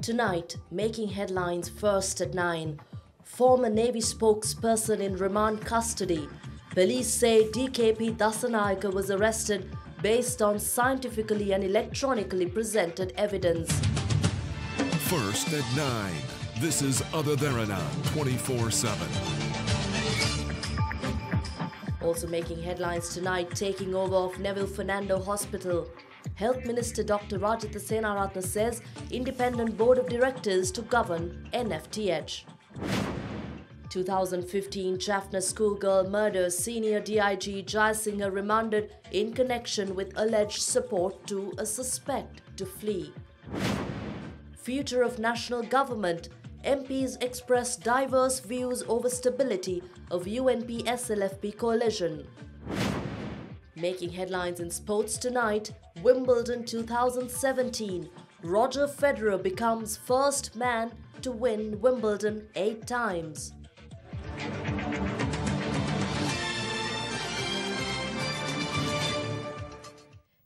Tonight, making headlines first at 9. Former Navy spokesperson in remand custody. Police say DKP Dasanayake was arrested based on scientifically and electronically presented evidence. First at 9. This is Derana 24/7. Also making headlines tonight, taking over of Neville Fernando Hospital. Health Minister Dr. Rajitha Senaratne says independent board of directors to govern NFTH. 2015 Jaffna schoolgirl murder, senior DIG Jai Singh remanded in connection with alleged support to a suspect to flee. Future of national government. MPs express diverse views over stability of UNP-SLFP coalition. Making headlines in sports tonight, Wimbledon 2017. Roger Federer becomes first man to win Wimbledon 8 times.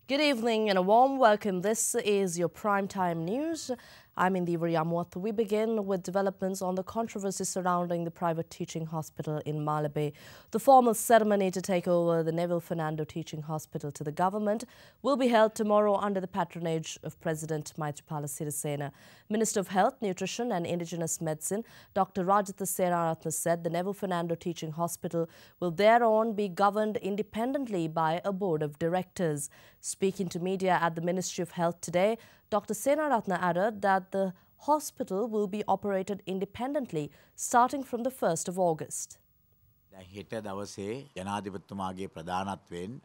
Good evening and a warm welcome. This is your primetime news. I'm Indira Yamwath. We begin with developments on the controversy surrounding the private teaching hospital in Malabar. The formal ceremony to take over the Neville Fernando Teaching Hospital to the government will be held tomorrow under the patronage of President Maithripala Sirisena. Minister of Health, Nutrition and Indigenous Medicine, Dr. Rajitha Senaratne said the Neville Fernando Teaching Hospital will thereon be governed independently by a board of directors. Speaking to media at the Ministry of Health today, Dr. Senaratne added that the hospital will be operated independently starting from the 1st of August.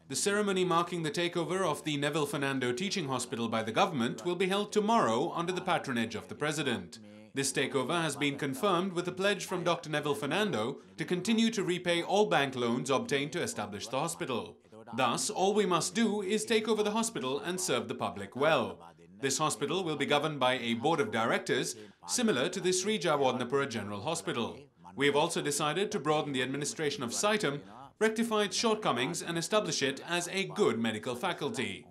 The ceremony marking the takeover of the Neville Fernando Teaching Hospital by the government will be held tomorrow under the patronage of the President. This takeover has been confirmed with a pledge from Dr. Neville Fernando to continue to repay all bank loans obtained to establish the hospital. Thus, all we must do is take over the hospital and serve the public well. This hospital will be governed by a board of directors, similar to the Sri Jawadnapura General Hospital. We have also decided to broaden the administration of SITEM, rectify its shortcomings and establish it as a good medical faculty.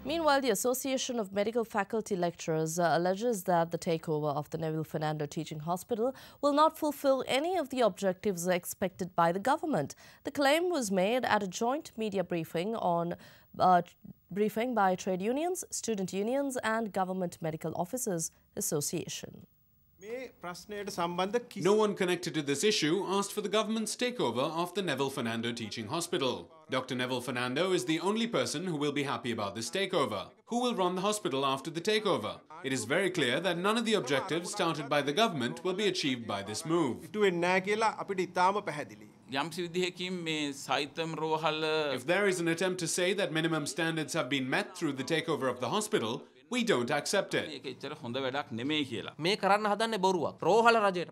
Meanwhile, the Association of Medical Faculty Lecturers alleges that the takeover of the Neville Fernando Teaching Hospital will not fulfill any of the objectives expected by the government. The claim was made at a joint media briefing by trade unions, student unions and Government Medical Officers Association. No one connected to this issue asked for the government's takeover of the Neville Fernando Teaching Hospital. Dr. Neville Fernando is the only person who will be happy about this takeover. Who will run the hospital after the takeover? It is very clear that none of the objectives started by the government will be achieved by this move. If there is an attempt to say that minimum standards have been met through the takeover of the hospital, we don't accept it.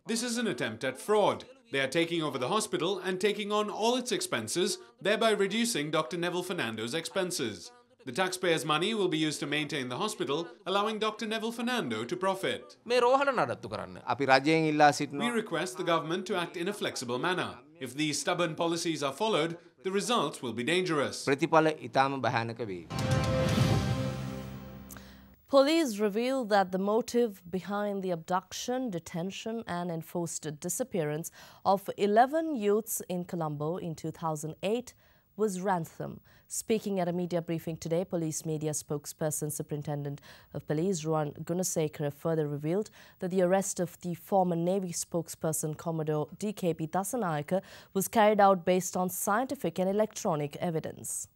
This is an attempt at fraud. They are taking over the hospital and taking on all its expenses, thereby reducing Dr. Neville Fernando's expenses. The taxpayers' money will be used to maintain the hospital, allowing Dr. Neville Fernando to profit. We request the government to act in a flexible manner. If these stubborn policies are followed, the results will be dangerous. Police revealed that the motive behind the abduction, detention and enforced disappearance of 11 youths in Colombo in 2008 was ransom. Speaking at a media briefing today, police media spokesperson Superintendent of Police Ruwan Gunasekara further revealed that the arrest of the former Navy spokesperson Commodore DKP Dasanayake was carried out based on scientific and electronic evidence.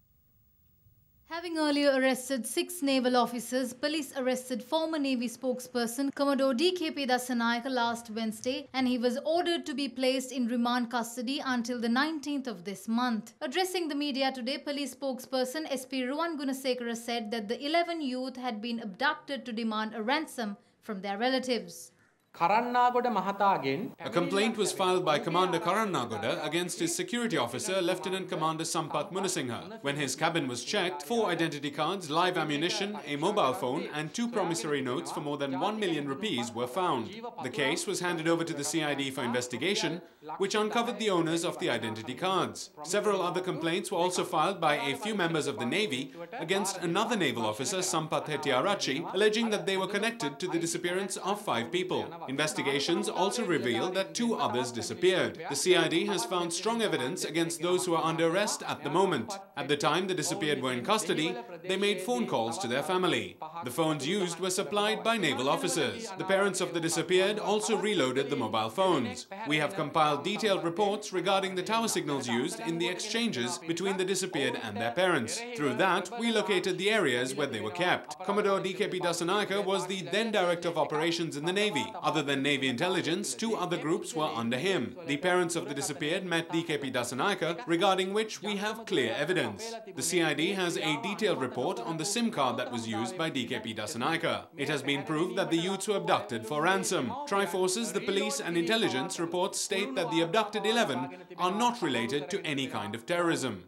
Having earlier arrested 6 naval officers, police arrested former Navy spokesperson Commodore DKP Dasanayake last Wednesday, and he was ordered to be placed in remand custody until the 19th of this month. Addressing the media today, police spokesperson SP Ruwan Gunasekara said that the 11 youth had been abducted to demand a ransom from their relatives. A complaint was filed by Commander Karannagoda against his security officer, Lieutenant Commander Sampath Munasinghe. When his cabin was checked, 4 identity cards, live ammunition, a mobile phone and 2 promissory notes for more than 1 million rupees were found. The case was handed over to the CID for investigation, which uncovered the owners of the identity cards. Several other complaints were also filed by a few members of the Navy against another naval officer, Sampath Hettiarachchi, alleging that they were connected to the disappearance of 5 people. Investigations also revealed that 2 others disappeared. The CID has found strong evidence against those who are under arrest at the moment. At the time the disappeared were in custody, they made phone calls to their family. The phones used were supplied by naval officers. The parents of the disappeared also reloaded the mobile phones. We have compiled detailed reports regarding the tower signals used in the exchanges between the disappeared and their parents. Through that, we located the areas where they were kept. Commodore DKP Dasanayake was the then Director of Operations in the Navy. Other than Navy intelligence, 2 other groups were under him. The parents of the disappeared met DKP Dasanayake, regarding which we have clear evidence. The CID has a detailed report on the SIM card that was used by DKP Dasanayake. It has been proved that the youths were abducted for ransom. Triforces, the police and intelligence reports state that the abducted 11 are not related to any kind of terrorism.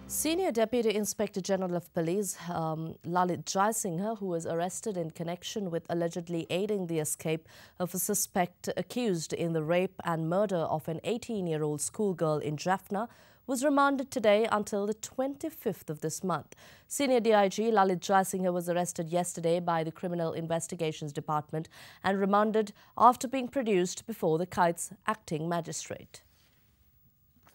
Senior Deputy Inspector General of Police Lalit Jaisinghe, who was arrested in connection with allegedly aiding the escape of a suspect accused in the rape and murder of an 18-year-old schoolgirl in Jaffna, was remanded today until the 25th of this month. Senior DIG Lalit Jaisinghe was arrested yesterday by the Criminal Investigations Department and remanded after being produced before the Kite's acting magistrate.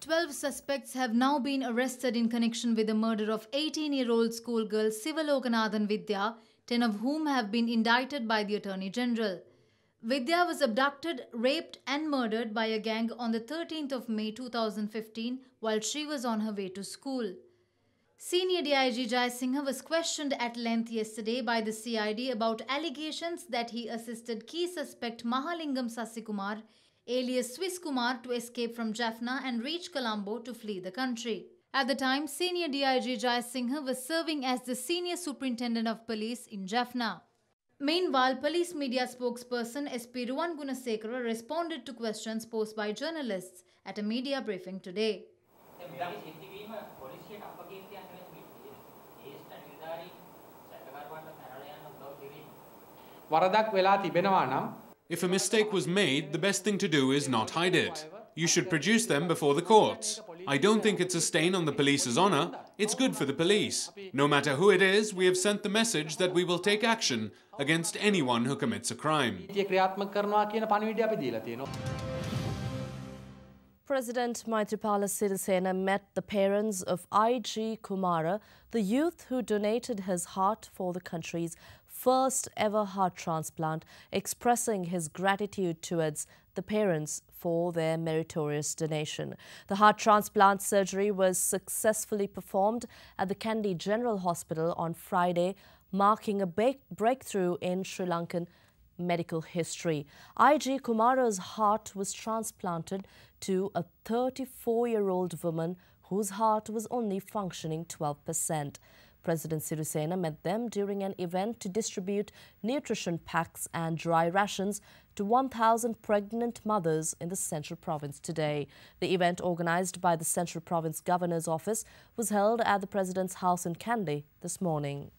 12 suspects have now been arrested in connection with the murder of 18-year-old schoolgirl Sivalokanathan Vidya, 10 of whom have been indicted by the Attorney General. Vidya was abducted, raped and murdered by a gang on the 13th of May 2015 while she was on her way to school. Senior DIG Jaisinghe was questioned at length yesterday by the CID about allegations that he assisted key suspect Mahalingam Sasikumar, alias Swiss Kumar, to escape from Jaffna and reach Colombo to flee the country. At the time, Senior DIG Jaisinghe was serving as the Senior Superintendent of Police in Jaffna. Meanwhile, police media spokesperson SP Ruwan Gunasekara responded to questions posed by journalists at a media briefing today. If a mistake was made, the best thing to do is not hide it. You should produce them before the courts. I don't think it's a stain on the police's honor. It's good for the police. No matter who it is, we have sent the message that we will take action against anyone who commits a crime. President Maithripala Sirisena met the parents of I.G. Kumara, the youth who donated his heart for the country's first ever heart transplant, expressing his gratitude towards the parents for their meritorious donation. The heart transplant surgery was successfully performed at the Kandy General Hospital on Friday, marking a breakthrough in Sri Lankan medical history. I.G. Kumara's heart was transplanted to a 34-year-old woman whose heart was only functioning 12%. President Sirisena met them during an event to distribute nutrition packs and dry rations to 1,000 pregnant mothers in the Central Province today. The event, organised by the Central Province Governor's Office, was held at the President's house in Kandy this morning.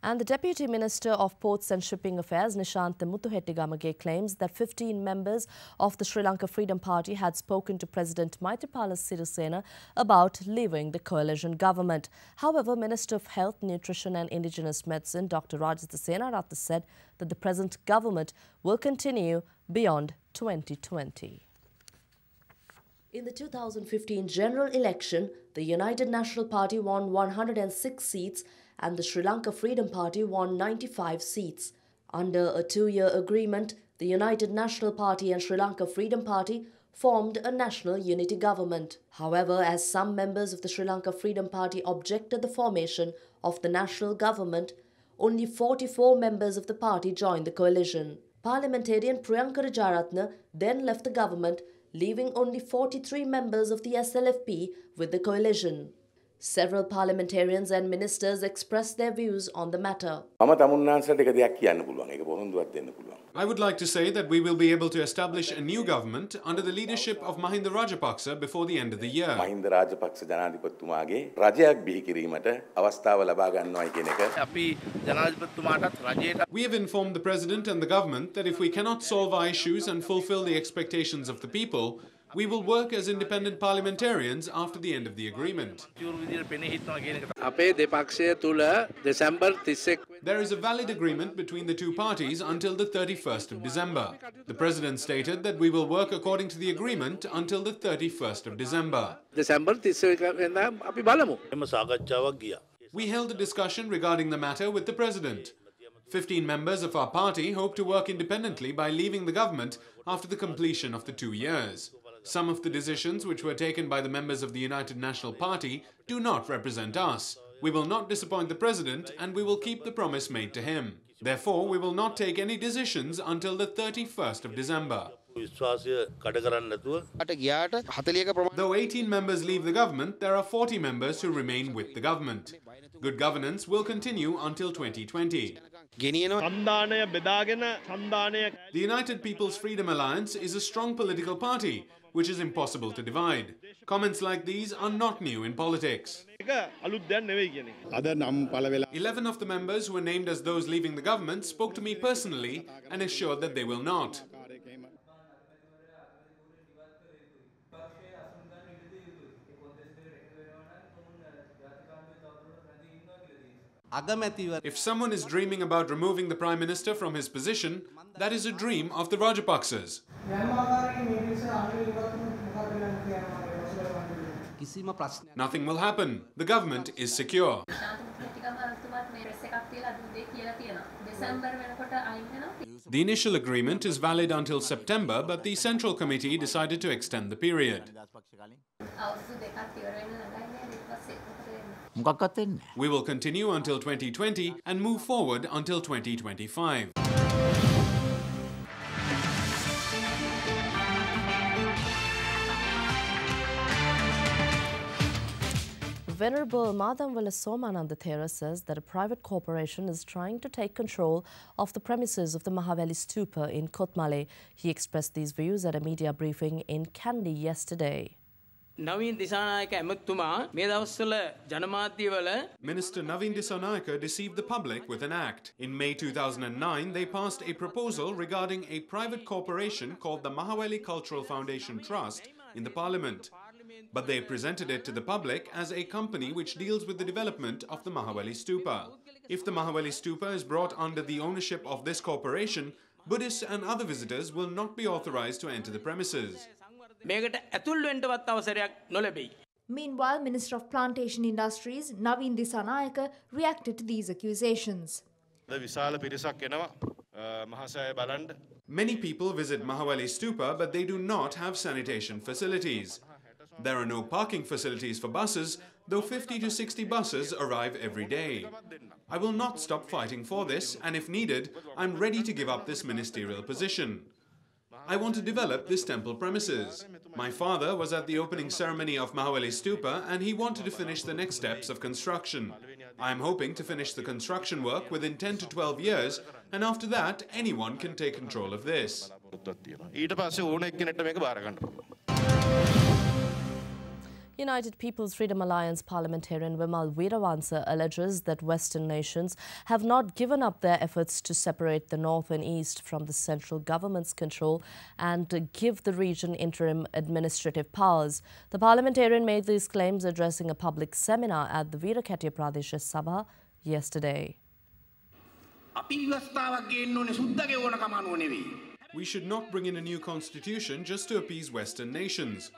And the Deputy Minister of Ports and Shipping Affairs, Nishantha Muthuhettigamage, claims that 15 members of the Sri Lanka Freedom Party had spoken to President Maithripala Sirisena about leaving the coalition government. However, Minister of Health, Nutrition and Indigenous Medicine, Dr. Rajitha Senaratne, said that the present government will continue beyond 2020. In the 2015 general election, the United National Party won 106 seats and the Sri Lanka Freedom Party won 95 seats. Under a 2-year agreement, the United National Party and Sri Lanka Freedom Party formed a national unity government. However, as some members of the Sri Lanka Freedom Party objected the formation of the national government, only 44 members of the party joined the coalition. Parliamentarian Priyanka Rajaratne then left the government, leaving only 43 members of the SLFP with the coalition. Several parliamentarians and ministers expressed their views on the matter. I would like to say that we will be able to establish a new government under the leadership of Mahinda Rajapaksa before the end of the year. We have informed the President and the government that if we cannot solve our issues and fulfill the expectations of the people, we will work as independent parliamentarians after the end of the agreement. There is a valid agreement between the two parties until the 31st of December. The President stated that we will work according to the agreement until the 31st of December. We held a discussion regarding the matter with the President. 15 members of our party hope to work independently by leaving the government after the completion of the 2 years. Some of the decisions which were taken by the members of the United National Party do not represent us. We will not disappoint the President and we will keep the promise made to him. Therefore, we will not take any decisions until the 31st of December. Though 18 members leave the government, there are 40 members who remain with the government. Good governance will continue until 2020. The United People's Freedom Alliance is a strong political party, which is impossible to divide. Comments like these are not new in politics. 11 of the members who were named as those leaving the government spoke to me personally and assured that they will not. If someone is dreaming about removing the Prime Minister from his position, that is a dream of the Rajapaksas. Nothing will happen. The government is secure. The initial agreement is valid until September, but the Central Committee decided to extend the period. We will continue until 2020 and move forward until 2025. Venerable Madamwala Somananda Thera says that a private corporation is trying to take control of the premises of the Mahaveli Stupa in Kotmale. He expressed these views at a media briefing in Kandy yesterday. Minister Naveen Dissanayake deceived the public with an act. In May 2009, they passed a proposal regarding a private corporation called the Mahaveli Cultural Foundation Trust in the Parliament. But they presented it to the public as a company which deals with the development of the Mahaveli Stupa. If the Mahaveli Stupa is brought under the ownership of this corporation, Buddhists and other visitors will not be authorized to enter the premises. Meanwhile, Minister of Plantation Industries Naveen Dissanayake reacted to these accusations. Many people visit Mahaveli Stupa, but they do not have sanitation facilities. There are no parking facilities for buses, though 50 to 60 buses arrive every day. I will not stop fighting for this, and if needed, I'm ready to give up this ministerial position. I want to develop this temple premises. My father was at the opening ceremony of Mahaveli Stupa and he wanted to finish the next steps of construction. I am hoping to finish the construction work within 10 to 12 years, and after that, anyone can take control of this. United People's Freedom Alliance parliamentarian Vimal Veeravansa alleges that Western nations have not given up their efforts to separate the North and East from the central government's control and give the region interim administrative powers. The parliamentarian made these claims addressing a public seminar at the Veerakettiya Pradesh Sabha yesterday. We should not bring in a new constitution just to appease Western nations.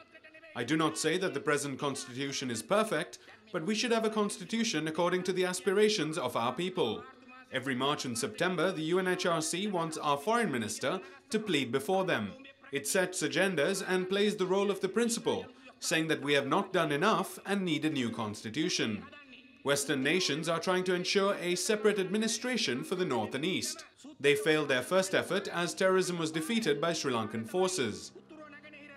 I do not say that the present constitution is perfect, but we should have a constitution according to the aspirations of our people. Every March and September, the UNHRC wants our foreign minister to plead before them. It sets agendas and plays the role of the principal, saying that we have not done enough and need a new constitution. Western nations are trying to ensure a separate administration for the North and East. They failed their first effort as terrorism was defeated by Sri Lankan forces.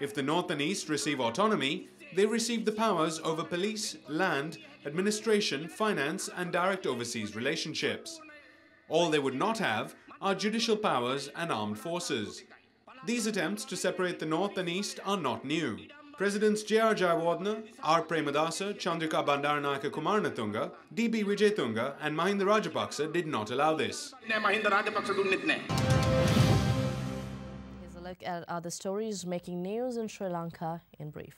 If the North and East receive autonomy, they receive the powers over police, land, administration, finance and direct overseas relationships. All they would not have are judicial powers and armed forces. These attempts to separate the North and East are not new. Presidents J.R. Jayawardena, R. Premadasa, Chandrika Bandaranayake Kumaranatunga, D.B. Wijetunga and Mahinda Rajapaksa did not allow this. Here's a look at other stories making news in Sri Lanka in brief.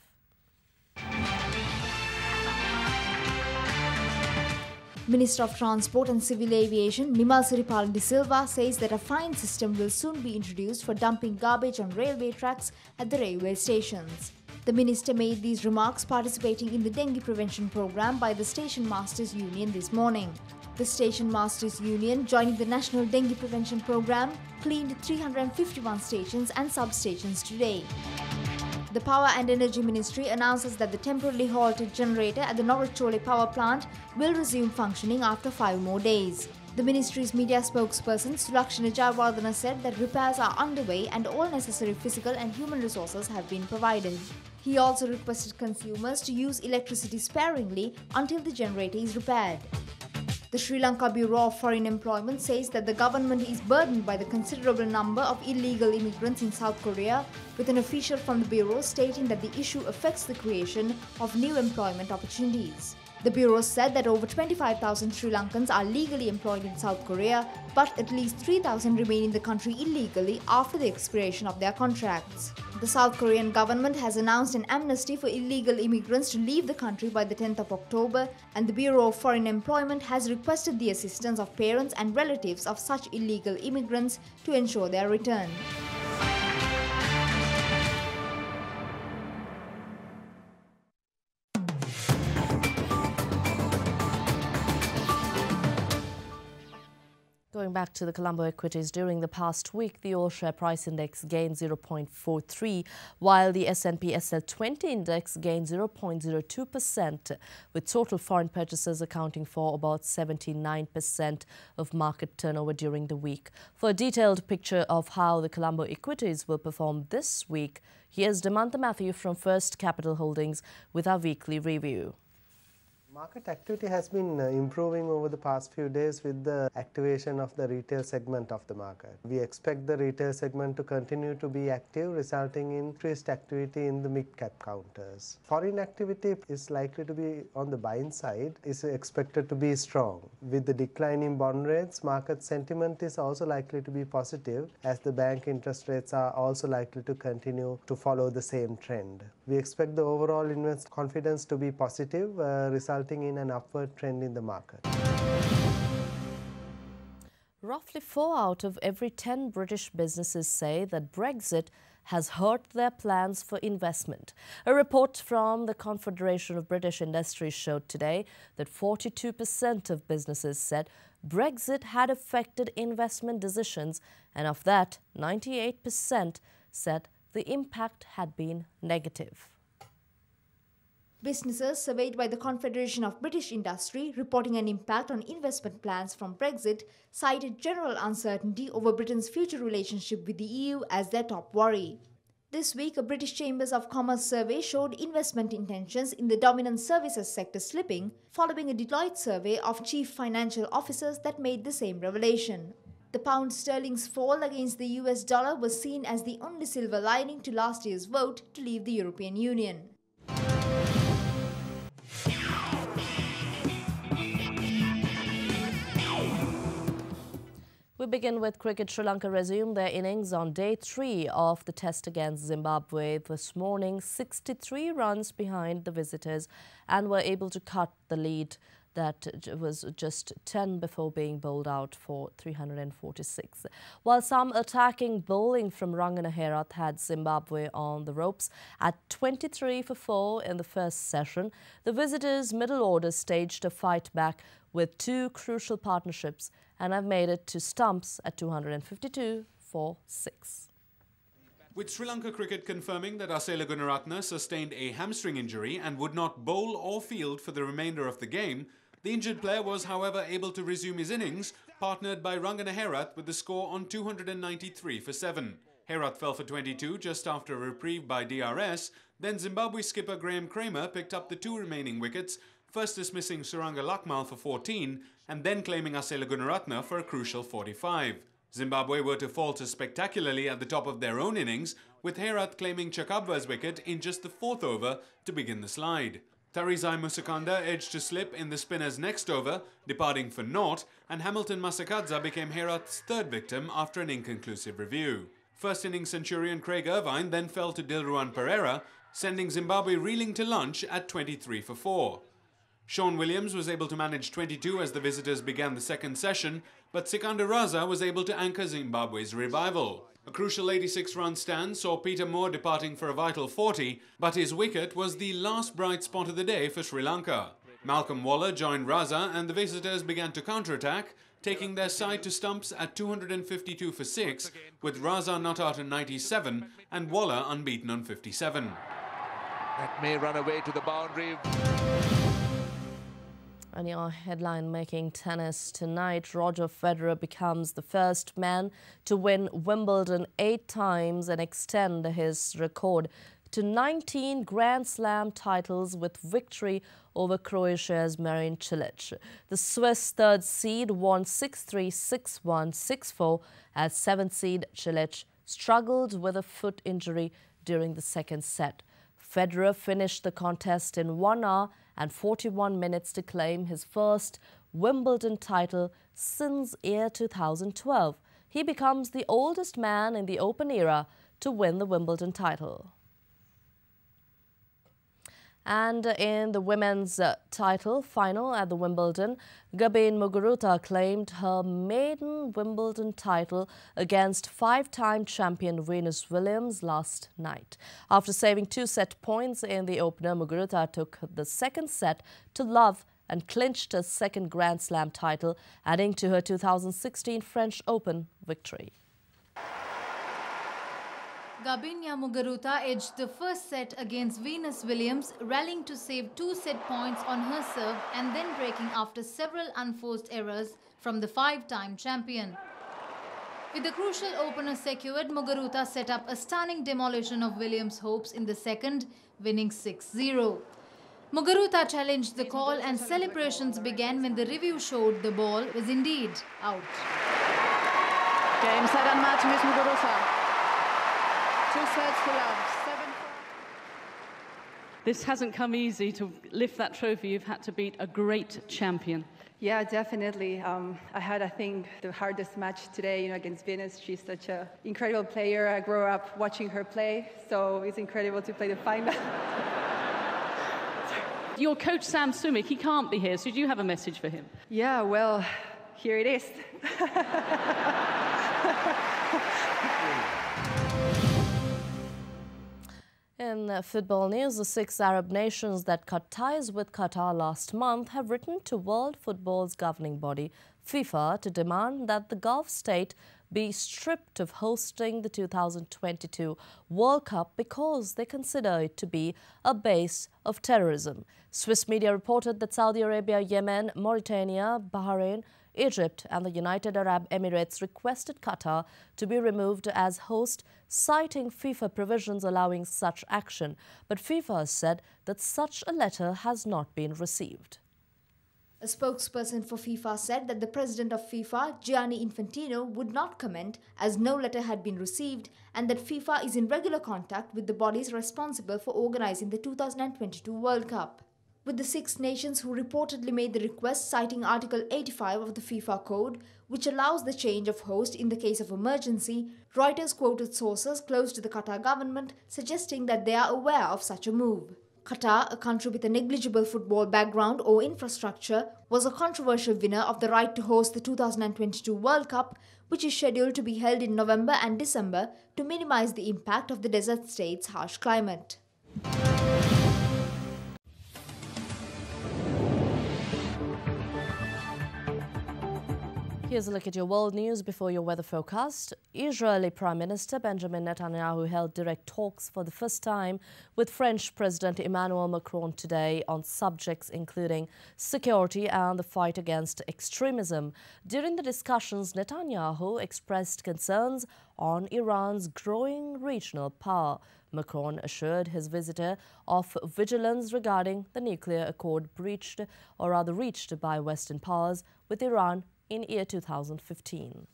Minister of Transport and Civil Aviation Nimal Siripal De Silva says that a fine system will soon be introduced for dumping garbage on railway tracks at the railway stations. The minister made these remarks participating in the dengue prevention program by the Station Masters Union this morning. The Station Masters Union, joining the National Dengue Prevention Program, cleaned 351 stations and substations today. The Power and Energy Ministry announces that the temporarily halted generator at the Norachole power plant will resume functioning after 5 more days. The ministry's media spokesperson Sulakshana Jayawardena said that repairs are underway and all necessary physical and human resources have been provided. He also requested consumers to use electricity sparingly until the generator is repaired. The Sri Lanka Bureau of Foreign Employment says that the government is burdened by the considerable number of illegal immigrants in South Korea, with an official from the Bureau stating that the issue affects the creation of new employment opportunities. The Bureau said that over 25,000 Sri Lankans are legally employed in South Korea, but at least 3,000 remain in the country illegally after the expiration of their contracts. The South Korean government has announced an amnesty for illegal immigrants to leave the country by the 10th of October, and the Bureau of Foreign Employment has requested the assistance of parents and relatives of such illegal immigrants to ensure their return. Going back to the Colombo equities, during the past week, the all-share price index gained 0.43, while the S&P SL20 index gained 0.02%, with total foreign purchases accounting for about 79% of market turnover during the week. For a detailed picture of how the Colombo equities will perform this week, here's Damantha Matthew from First Capital Holdings with our weekly review. Market activity has been improving over the past few days with the activation of the retail segment of the market. We expect the retail segment to continue to be active, resulting in increased activity in the mid-cap counters. Foreign activity is likely to be on the buying side, is expected to be strong. With the decline in bond rates, market sentiment is also likely to be positive, as the bank interest rates are also likely to continue to follow the same trend. We expect the overall investor confidence to be positive, resulting in an upward trend in the market. Roughly 4 out of every 10 British businesses say that Brexit has hurt their plans for investment. A report from the Confederation of British Industries showed today that 42% of businesses said Brexit had affected investment decisions, and of that, 98% said the impact had been negative. Businesses surveyed by the Confederation of British Industry reporting an impact on investment plans from Brexit cited general uncertainty over Britain's future relationship with the EU as their top worry. This week, a British Chambers of Commerce survey showed investment intentions in the dominant services sector slipping, following a Deloitte survey of chief financial officers that made the same revelation. The pound sterling's fall against the US dollar was seen as the only silver lining to last year's vote to leave the European Union. We begin with cricket. Sri Lanka resumed their innings on day 3 of the test against Zimbabwe this morning, 63 runs behind the visitors, and were able to cut the lead that was just 10 before being bowled out for 346. While some attacking bowling from Rangana Herath had Zimbabwe on the ropes at 23 for 4 in the first session, the visitors' middle order staged a fight back with 2 crucial partnerships and have made it to stumps at 252 for 6. With Sri Lanka cricket confirming that Asela Gunaratne sustained a hamstring injury and would not bowl or field for the remainder of the game, the injured player was, however, able to resume his innings, partnered by Rangana Herath with the score on 293 for 7. Herat fell for 22 just after a reprieve by DRS. Then Zimbabwe skipper Graham Kramer picked up the 2 remaining wickets, first dismissing Suranga Lakmal for 14 and then claiming Asela Gunaratne for a crucial 45. Zimbabwe were to falter spectacularly at the top of their own innings, with Herat claiming Chakabwa's wicket in just the 4th over to begin the slide. Tarizai Musakanda edged to slip in the spinner's next over, departing for naught, and Hamilton Masakadza became Herat's 3rd victim after an inconclusive review. First innings centurion Craig Irvine then fell to Dilruwan Pereira, sending Zimbabwe reeling to lunch at 23 for 4. Sean Williams was able to manage 22 as the visitors began the second session, but Sikandar Raza was able to anchor Zimbabwe's revival. A crucial 86-run stand saw Peter Moore departing for a vital 40, but his wicket was the last bright spot of the day for Sri Lanka. Malcolm Waller joined Raza and the visitors began to counterattack, taking their side to stumps at 252 for 6, with Raza not out on 97 and Waller unbeaten on 57. That may run away to the boundary. And your headline-making tennis tonight, Roger Federer becomes the first man to win Wimbledon 8 times and extend his record to 19 Grand Slam titles with victory over Croatia's Marin Cilic. The Swiss 3rd seed won 6-3, 6-1, 6-4 as 7th seed Cilic struggled with a foot injury during the second set. Federer finished the contest in 1 hour and 41 minutes to claim his first Wimbledon title since year 2012. He becomes the oldest man in the Open era to win the Wimbledon title. And in the women's title final at the Wimbledon, Gabin Muguruza claimed her maiden Wimbledon title against 5-time champion Venus Williams last night. After saving 2 set points in the opener, Muguruza took the second set to love and clinched a second Grand Slam title, adding to her 2016 French Open victory. Gabinya Muguruza edged the first set against Venus Williams, rallying to save 2 set points on her serve and then breaking after several unforced errors from the 5-time champion. With the crucial opener secured, Muguruza set up a stunning demolition of Williams' hopes in the second, winning 6-0. Muguruza challenged the call and celebrations began when the review showed the ball was indeed out. Game, set and match, Miss Muguruza. 2 sets to love, 7-4. This hasn't come easy. To lift that trophy, you've had to beat a great champion. Yeah, definitely. I had, I think, the hardest match today, against Venus. She's such an incredible player. I grew up watching her play, so it's incredible to play the final. Your coach, Sam Sumik, he can't be here, so do you have a message for him? Yeah, well, here it is. In football news, the 6 Arab nations that cut ties with Qatar last month have written to World Football's governing body, FIFA, to demand that the Gulf state be stripped of hosting the 2022 World Cup because they consider it to be a base of terrorism. Swiss media reported that Saudi Arabia, Yemen, Mauritania, Bahrain, Egypt and the United Arab Emirates requested Qatar to be removed as host, citing FIFA provisions allowing such action. But FIFA has said that such a letter has not been received. A spokesperson for FIFA said that the president of FIFA, Gianni Infantino, would not comment as no letter had been received and that FIFA is in regular contact with the bodies responsible for organizing the 2022 World Cup. With the 6 nations who reportedly made the request citing Article 85 of the FIFA Code, which allows the change of host in the case of emergency, Reuters quoted sources close to the Qatar government suggesting that they are aware of such a move. Qatar, a country with a negligible football background or infrastructure, was a controversial winner of the right to host the 2022 World Cup, which is scheduled to be held in November and December to minimize the impact of the desert state's harsh climate. Here's a look at your world news before your weather forecast. Israeli Prime Minister Benjamin Netanyahu held direct talks for the first time with French President Emmanuel Macron today on subjects including security and the fight against extremism. During the discussions, Netanyahu expressed concerns on Iran's growing regional power. Macron assured his visitor of vigilance regarding the nuclear accord reached by Western powers with Iran in year 2015.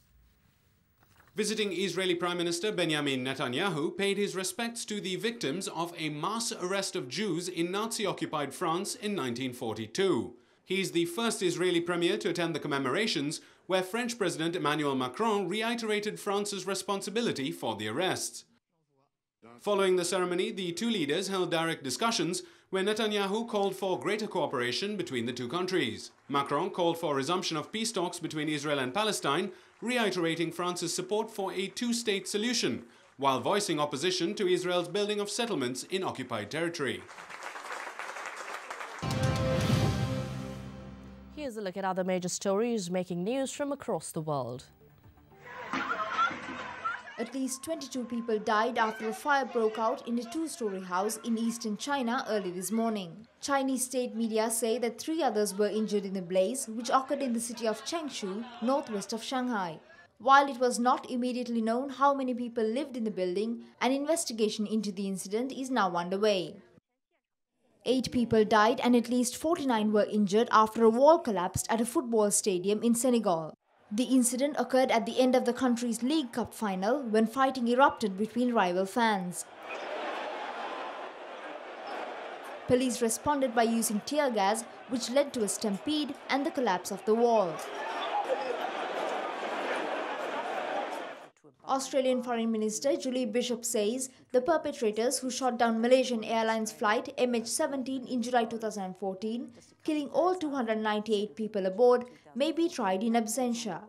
Visiting Israeli Prime Minister Benjamin Netanyahu paid his respects to the victims of a mass arrest of Jews in Nazi-occupied France in 1942. He's the first Israeli premier to attend the commemorations, where French President Emmanuel Macron reiterated France's responsibility for the arrests. Following the ceremony, the two leaders held direct discussions where Netanyahu called for greater cooperation between the two countries. Macron called for resumption of peace talks between Israel and Palestine, reiterating France's support for a two-state solution, while voicing opposition to Israel's building of settlements in occupied territory. Here's a look at other major stories making news from across the world. At least 22 people died after a fire broke out in a two-story house in eastern China early this morning. Chinese state media say that 3 others were injured in the blaze, which occurred in the city of Changshu, northwest of Shanghai. While it was not immediately known how many people lived in the building, an investigation into the incident is now underway. 8 people died and at least 49 were injured after a wall collapsed at a football stadium in Senegal. The incident occurred at the end of the country's League Cup final when fighting erupted between rival fans. Police responded by using tear gas, which led to a stampede and the collapse of the wall. Australian Foreign Minister Julie Bishop says the perpetrators who shot down Malaysian Airlines flight MH17 in July 2014, killing all 298 people aboard, may be tried in absentia.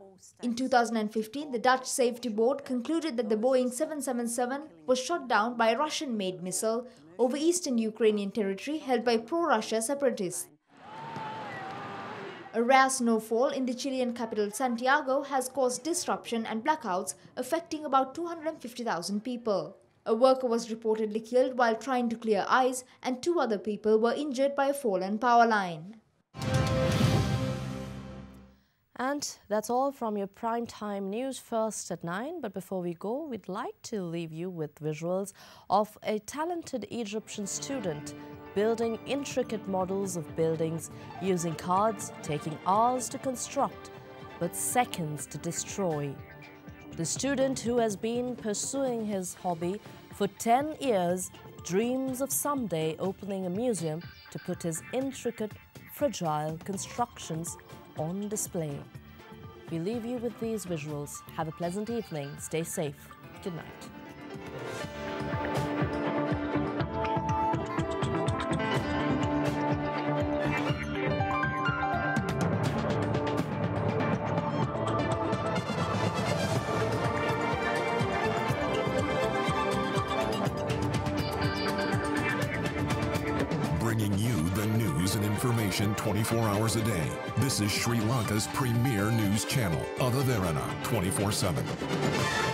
In 2015, the Dutch Safety Board concluded that the Boeing 777 was shot down by a Russian-made missile over eastern Ukrainian territory held by pro-Russia separatists. A rare snowfall in the Chilean capital Santiago has caused disruption and blackouts affecting about 250,000 people. A worker was reportedly killed while trying to clear ice, and 2 other people were injured by a fallen power line. And that's all from your primetime news first at 9. But before we go, we'd like to leave you with visuals of a talented Egyptian student building intricate models of buildings using cards taking hours to construct but seconds to destroy. The student, who has been pursuing his hobby for 10 years, dreams of someday opening a museum to put his intricate, fragile constructions on display. We leave you with these visuals. Have a pleasant evening. Stay safe. Good night. Bringing you the news and information 24 hours a day. This is Sri Lanka's premier news channel, Derana 24/7.